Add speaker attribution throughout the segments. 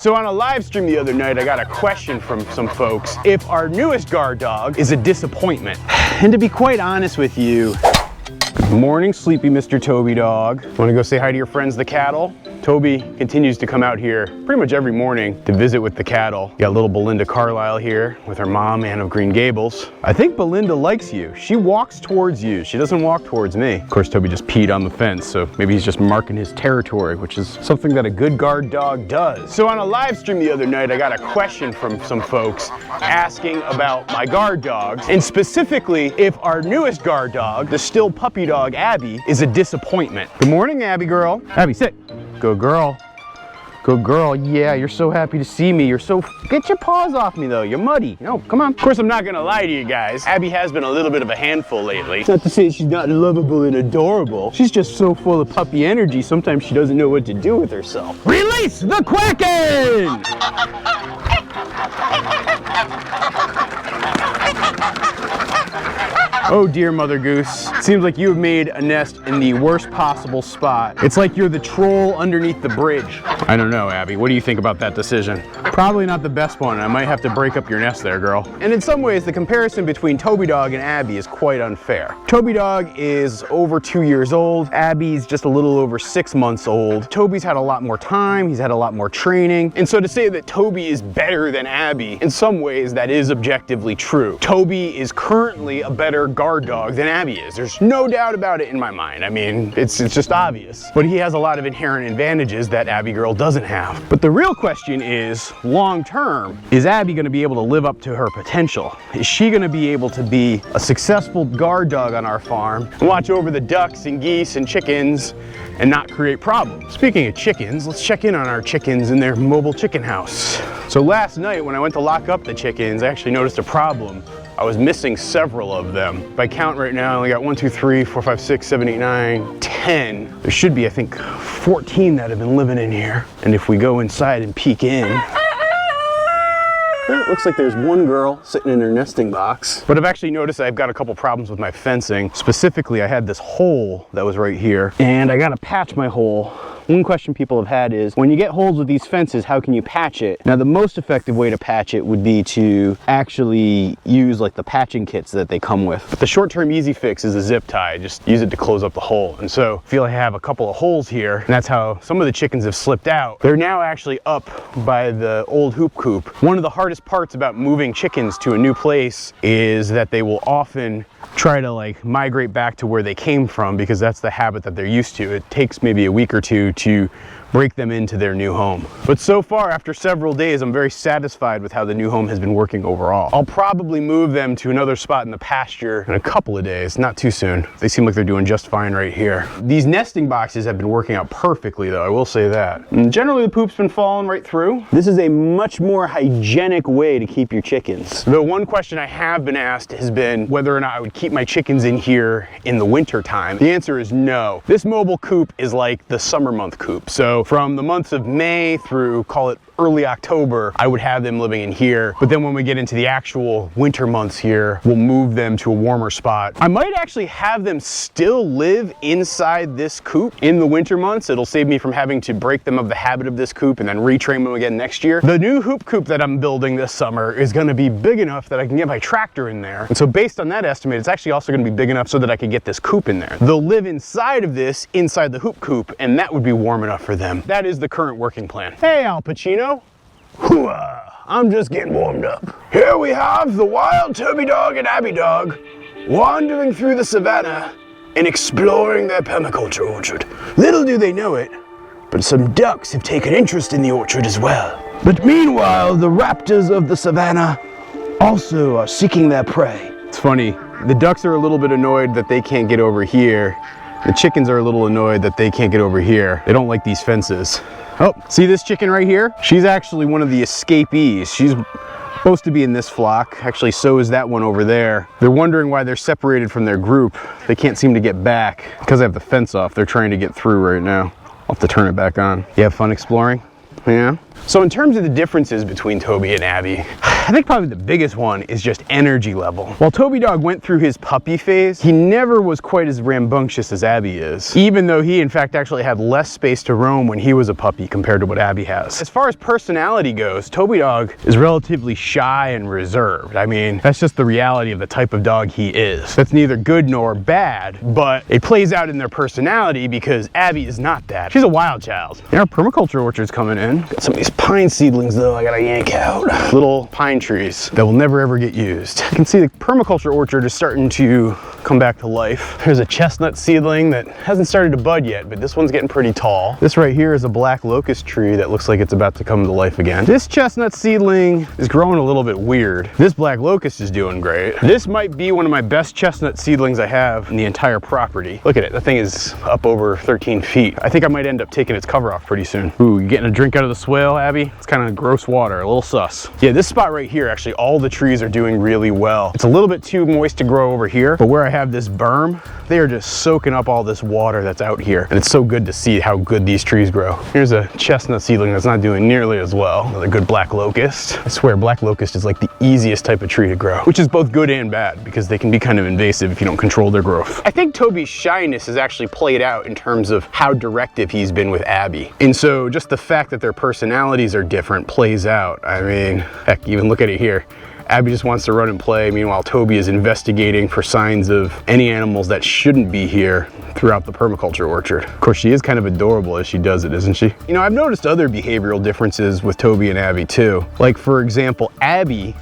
Speaker 1: So on a live stream the other night, I got a question from some folks if our newest guard dog is a disappointment. And to be quite honest with you, good morning, sleepy Mr. Toby dog. Want to go say hi to your friends, the cattle? Toby continues to come out here pretty much every morning to visit with the cattle. Got little Belinda Carlisle here with her mom, Anne of Green Gables. I think Belinda likes you. She walks towards you. She doesn't walk towards me. Of course, Toby just peed on the fence, so maybe he's just marking his territory, which is something that a good guard dog does. So on a live stream the other night, I got a question from some folks asking about my guard dogs, and specifically if our newest guard dog, the still puppy dog Abby, is a disappointment. Good morning, Abby girl. Abby, sit. Good girl. Good girl. Yeah, you're so happy to see me. You're so... Get your paws off me, though. You're muddy. No, come on. Of course, I'm not going to lie to you guys. Abby has been a little bit of a handful lately. Not to say she's not lovable and adorable. She's just so full of puppy energy, sometimes she doesn't know what to do with herself. Release the Kraken! Oh dear, Mother Goose. It seems like you have made a nest in the worst possible spot. It's like you're the troll underneath the bridge. I don't know, Abby. What do you think about that decision? Probably not the best one. I might have to break up your nest there, girl. And in some ways, the comparison between Toby Dog and Abby is quite unfair. Toby Dog is over 2 years old. Abby's just a little over 6 months old. Toby's had a lot more time. He's had a lot more training. And so to say that Toby is better than Abby, in some ways, that is objectively true. Toby is currently a better guard dog than Abby is. There's no doubt about it in my mind. I mean, it's just obvious. But he has a lot of inherent advantages that Abby girl doesn't have. But the real question is, long term, is Abby going to be able to live up to her potential? Is she going to be able to be a successful guard dog on our farm and watch over the ducks and geese and chickens and not create problems? Speaking of chickens, let's check in on our chickens in their mobile chicken house. So last night when I went to lock up the chickens, I actually noticed a problem. I was missing several of them. If I count right now, I only got 1, 2, 3, 4, 5, 6, 7, 8, 9, 10. There should be, I think, 14 that have been living in here. And if we go inside and peek in, it looks like there's one girl sitting in her nesting box. But I've actually noticed I've got a couple problems with my fencing. Specifically, I had this hole that was right here, and I gotta patch my hole. One question people have had is, when you get holes with these fences, how can you patch it? Now, the most effective way to patch it would be to actually use like the patching kits that they come with. But the short-term easy fix is a zip tie. Just use it to close up the hole. And so I feel I have a couple of holes here, and that's how some of the chickens have slipped out. They're now actually up by the old hoop coop. One of the hardest parts about moving chickens to a new place is that they will often try to like migrate back to where they came from, because that's the habit that they're used to. It takes maybe a week or two to break them into their new home. But so far, after several days, I'm very satisfied with how the new home has been working overall. I'll probably move them to another spot in the pasture in a couple of days, not too soon. They seem like they're doing just fine right here. These nesting boxes have been working out perfectly though, I will say that. And generally the poop's been falling right through. This is a much more hygienic way to keep your chickens. The one question I have been asked has been whether or not I would keep my chickens in here in the winter time. The answer is no. This mobile coop is like the summer month coop. So from the months of May through, call it early October, I would have them living in here. But then when we get into the actual winter months here, we'll move them to a warmer spot. I might actually have them still live inside this coop in the winter months. It'll save me from having to break them of the habit of this coop and then retrain them again next year. The new hoop coop that I'm building this summer is gonna be big enough that I can get my tractor in there. And so based on that estimate, it's actually also gonna be big enough so that I can get this coop in there. They'll live inside of this, inside the hoop coop, and that would be warm enough for them. That is the current working plan. Hey, Al Pacino. Hooah, I'm just getting warmed up. Here we have the wild Toby Dog and Abby Dog wandering through the savannah and exploring their permaculture orchard. Little do they know it, but some ducks have taken interest in the orchard as well. But meanwhile, the raptors of the savannah also are seeking their prey. It's funny, the ducks are a little bit annoyed that they can't get over here. The chickens are a little annoyed that they can't get over here. They don't like these fences. Oh, see this chicken right here? She's actually one of the escapees. She's supposed to be in this flock. Actually, so is that one over there. They're wondering why they're separated from their group. They can't seem to get back. Because I have the fence off, they're trying to get through right now. I'll have to turn it back on. You have fun exploring? Yeah? So in terms of the differences between Toby and Abby, I think probably the biggest one is just energy level. While Toby Dog went through his puppy phase, he never was quite as rambunctious as Abby is, even though he in fact actually had less space to roam when he was a puppy compared to what Abby has. As far as personality goes, Toby Dog is relatively shy and reserved. I mean, that's just the reality of the type of dog he is. That's neither good nor bad, but it plays out in their personality because Abby is not that. She's a wild child. And our permaculture orchard's coming in. Got some of these pine seedlings though I gotta yank out. Little pine trees that will never ever get used. You can see the permaculture orchard is starting to come back to life. There's a chestnut seedling that hasn't started to bud yet, but this one's getting pretty tall. This right here is a black locust tree that looks like it's about to come to life again. This chestnut seedling is growing a little bit weird. This black locust is doing great. This might be one of my best chestnut seedlings I have in the entire property. Look at it, the thing is up over 13 feet. I think I might end up taking its cover off pretty soon. Ooh, you getting a drink out of the swale, Abby? It's kind of gross water, a little sus. Yeah, this spot right here, actually all the trees are doing really well. It's a little bit too moist to grow over here, but where I have this berm, they are just soaking up all this water that's out here. And it's so good to see how good these trees grow. Here's a chestnut seedling that's not doing nearly as well. Another good black locust. I swear black locust is like the easiest type of tree to grow, which is both good and bad because they can be kind of invasive if you don't control their growth. I think Toby's shyness has actually played out in terms of how directive he's been with Abby. And so just the fact that their personalities are different plays out. I mean, heck, even look at it here. Abby just wants to run and play. Meanwhile, Toby is investigating for signs of any animals that shouldn't be here throughout the permaculture orchard. Of course, she is kind of adorable as she does it, isn't she? You know, I've noticed other behavioral differences with Toby and Abby too. Like for example, Abby,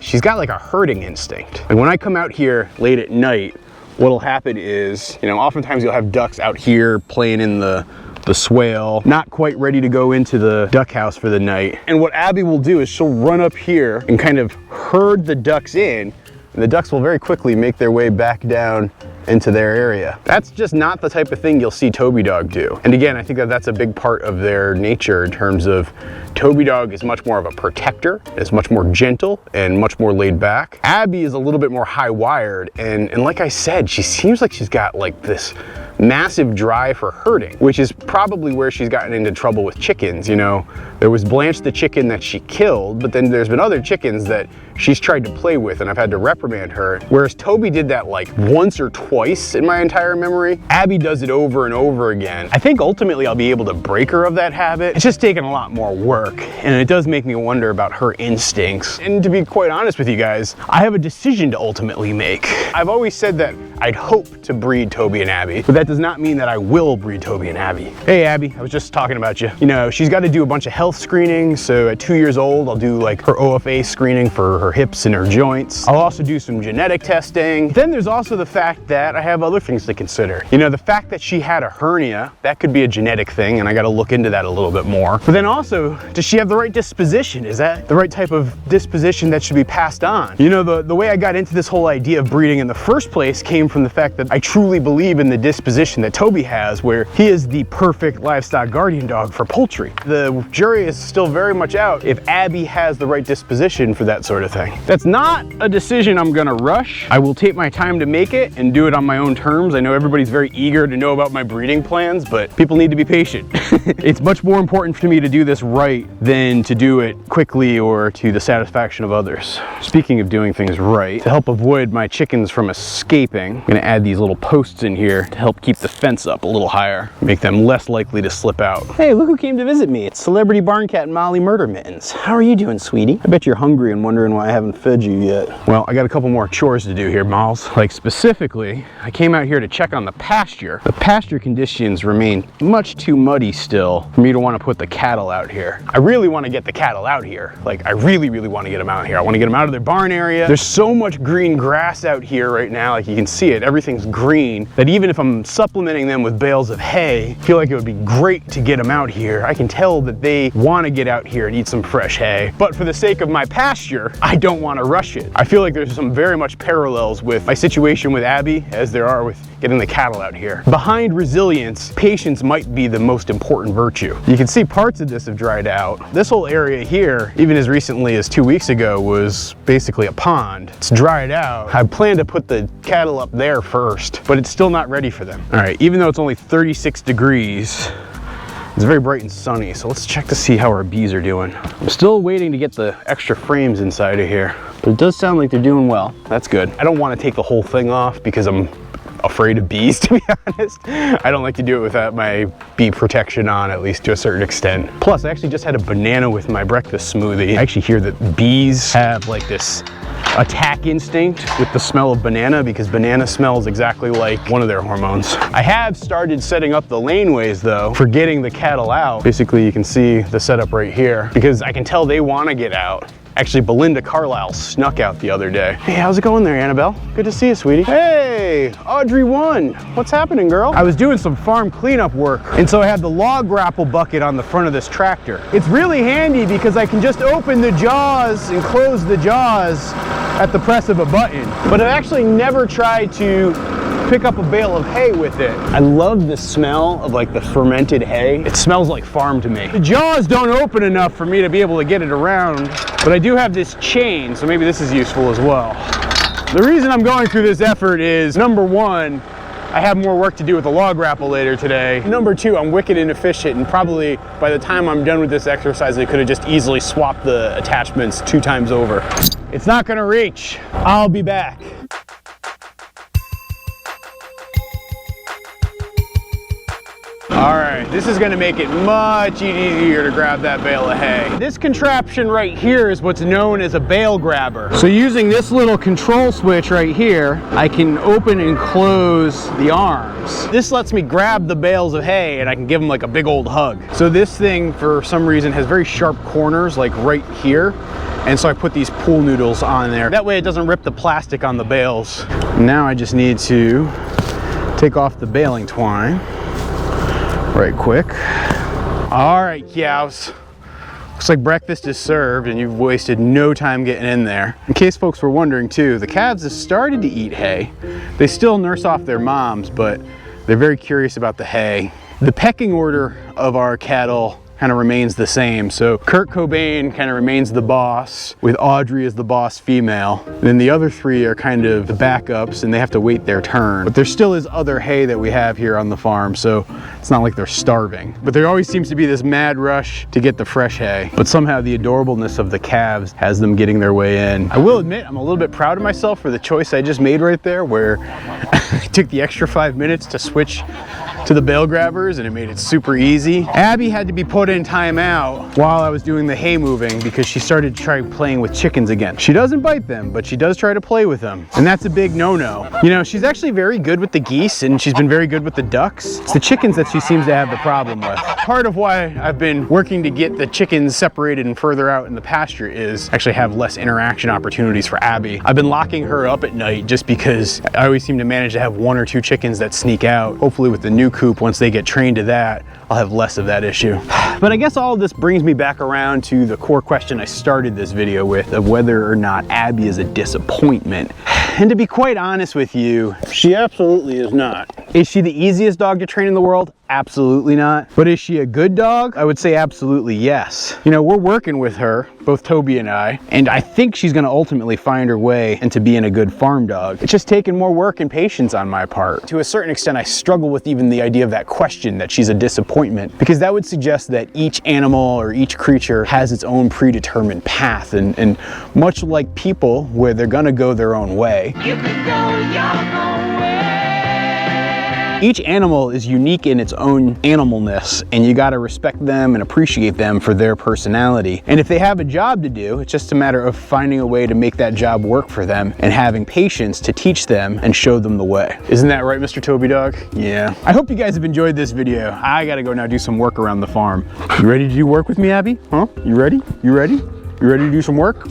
Speaker 1: she's got like a herding instinct. And when I come out here late at night, what'll happen is, you know, oftentimes you'll have ducks out here playing in the swale, not quite ready to go into the duck house for the night. And what Abby will do is she'll run up here and kind of herd the ducks in, and the ducks will very quickly make their way back down into their area. That's just not the type of thing you'll see Toby Dog do. And again, I think that that's a big part of their nature in terms of Toby Dog is much more of a protector, is much more gentle and much more laid back. Abby is a little bit more high wired, and like I said, she seems like she's got like this massive drive for herding, which is probably where she's gotten into trouble with chickens. You know, there was Blanche the chicken that she killed, but then there's been other chickens that she's tried to play with and I've had to reprimand her. Whereas Toby did that like once or twice in my entire memory. Abby does it over and over again. I think ultimately I'll be able to break her of that habit. It's just taken a lot more work, and it does make me wonder about her instincts. And to be quite honest with you guys, I have a decision to ultimately make. I've always said that I'd hope to breed Toby and Abby, but that does not mean that I will breed Toby and Abby. Hey Abby, I was just talking about you. You know, she's got to do a bunch of health screenings, so at 2 years old, I'll do like her OFA screening for her hips and her joints. I'll also do some genetic testing. Then there's also the fact that I have other things to consider. You know, the fact that she had a hernia, that could be a genetic thing, and I got to look into that a little bit more. But then also, does she have the right disposition? Is that the right type of disposition that should be passed on? You know, the way I got into this whole idea of breeding in the first place came from the fact that I truly believe in the disposition that Toby has, where he is the perfect livestock guardian dog for poultry. The jury is still very much out if Abby has the right disposition for that sort of thing. That's not a decision I'm gonna rush. I will take my time to make it and do it on my own terms. I know everybody's very eager to know about my breeding plans, but people need to be patient. It's much more important for me to do this right than to do it quickly or to the satisfaction of others. Speaking of doing things right, to help avoid my chickens from escaping, I'm gonna add these little posts in here to help keep the fence up a little higher, make them less likely to slip out. Hey, look who came to visit me. It's Celebrity Barn Cat Molly Murder Mittens. How are you doing, sweetie? I bet you're hungry and wondering why I haven't fed you yet. Well, I got a couple more chores to do here, Miles. Like specifically, I came out here to check on the pasture. The pasture conditions remain much too muddy still for me to want to put the cattle out here. I really want to get the cattle out here. Like, I really want to get them out here. I want to get them out of their barn area. There's so much green grass out here right now. Like, you can see it. Everything's green. That even if I'm supplementing them with bales of hay, I feel like it would be great to get them out here. I can tell that they want to get out here and eat some fresh hay. But for the sake of my pasture, I don't want to rush it. I feel like there's some very much parallels with my situation with Abby as there are with getting the cattle out here. Behind resilience, patience might be the most important virtue. You can see parts of this have dried out. This whole area here, even as recently as 2 weeks ago, was basically a pond. It's dried out. I plan to put the cattle up there first, but it's still not ready for them. All right, even though it's only 36 degrees, It's very bright and sunny, so let's check to see how our bees are doing. I'm still waiting to get the extra frames inside of here, but it does sound like they're doing well. That's good. I don't want to take the whole thing off because I'm afraid of bees, to be honest. I don't like to do it without my bee protection on, at least to a certain extent. Plus, I actually just had a banana with my breakfast smoothie. I actually hear that bees have like this attack instinct with the smell of banana because banana smells exactly like one of their hormones. I have started setting up the laneways though for getting the cattle out. Basically, you can see the setup right here because I can tell they want to get out. Actually, Belinda Carlisle snuck out the other day. Hey, how's it going there, Annabelle? Good to see you, sweetie. Hey, Audrey 1. What's happening, girl? I was doing some farm cleanup work, and so I had the log grapple bucket on the front of this tractor. It's really handy because I can just open the jaws and close the jaws at the press of a button. But I've actually never tried to pick up a bale of hay with it. I love the smell of like the fermented hay. It smells like farm to me. The jaws don't open enough for me to be able to get it around, but I do have this chain, so maybe this is useful as well. The reason I'm going through this effort is, number one, I have more work to do with the log grapple later today. Number two, I'm wicked inefficient, and probably by the time I'm done with this exercise, I could have just easily swapped the attachments 2 times over. It's not gonna reach. I'll be back. All right, this is gonna make it much easier to grab that bale of hay. This contraption right here is what's known as a bale grabber. So using this little control switch right here, I can open and close the arms. This lets me grab the bales of hay and I can give them like a big old hug. So this thing, for some reason, has very sharp corners, like right here. And so I put these pool noodles on there. That way it doesn't rip the plastic on the bales. Now I just need to take off the baling twine right quick. All right, cows. Looks like breakfast is served and you've wasted no time getting in there. In case folks were wondering too, the calves have started to eat hay. They still nurse off their moms, but they're very curious about the hay. The pecking order of our cattle kind of remains the same. So Kurt Cobain kind of remains the boss, with Audrey as the boss female. Then the other 3 are kind of the backups and they have to wait their turn. But there still is other hay that we have here on the farm, so it's not like they're starving. But there always seems to be this mad rush to get the fresh hay. But somehow the adorableness of the calves has them getting their way in. I will admit, I'm a little bit proud of myself for the choice I just made right there, where I took the extra 5 minutes to switch to the bale grabbers and it made it super easy. Abby had to be put in timeout while I was doing the hay moving because she started playing with chickens again. She doesn't bite them, but she does try to play with them. And that's a big no-no. You know, she's actually very good with the geese and she's been very good with the ducks. It's the chickens that she seems to have the problem with. Part of why I've been working to get the chickens separated and further out in the pasture is actually have less interaction opportunities for Abby. I've been locking her up at night just because I always seem to manage to have 1 or 2 chickens that sneak out. Hopefully with the new coop, once they get trained to that, I'll have less of that issue. But I guess all of this brings me back around to the core question I started this video with, of whether or not Abby is a disappointment. And to be quite honest with you, she absolutely is not. Is she the easiest dog to train in the world? Absolutely not. But is she a good dog? I would say absolutely yes. You know, we're working with her, both Toby and I think she's gonna ultimately find her way into being a good farm dog. It's just taking more work and patience on my part. To a certain extent, I struggle with even the idea of that question, that she's a disappointment, because that would suggest that each animal or each creature has its own predetermined path, and much like people, where they're gonna go their own way. You can go your own way. Each animal is unique in its own animalness, and you gotta respect them and appreciate them for their personality. And if they have a job to do, it's just a matter of finding a way to make that job work for them and having patience to teach them and show them the way. Isn't that right, Mr. Toby Dog? Yeah. I hope you guys have enjoyed this video. I gotta go now do some work around the farm. You ready to do work with me, Abby? Huh? You ready? You ready? You ready to do some work?